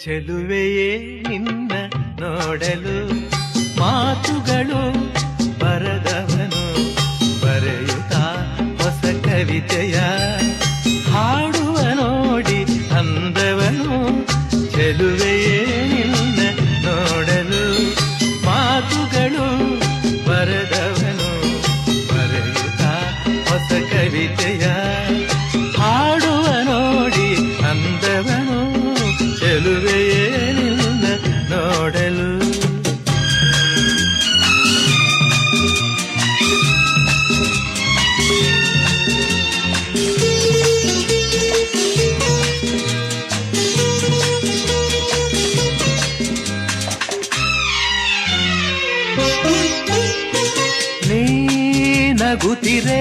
ಚೆಲುವೆಯೇ ನಿನ್ನ ನೋಡಲು ಮಾತುಗಳು ಬರದವನು ಬರೆಯುತ್ತಾ ಹೊಸ ಕವಿತೆಯ ಹಾಡುವ ನೋಡಿ ಅಂದವನು. ಚೆಲುವೆಯೇ ನಿನ್ನ ನೋಡಲು ಮಾತುಗಳು ಬರದವನು ಬರೆಯುತ್ತಾ ಹೊಸ ಕವಿತೆಯ ಹಾಡುವ ನೋಡಿ ಅಂದವನು. ಚೆಲುವೆಯೇ ನಿನ್ನ ನೋಡಲು. ನೀ ನಗುತ್ತಿರೆ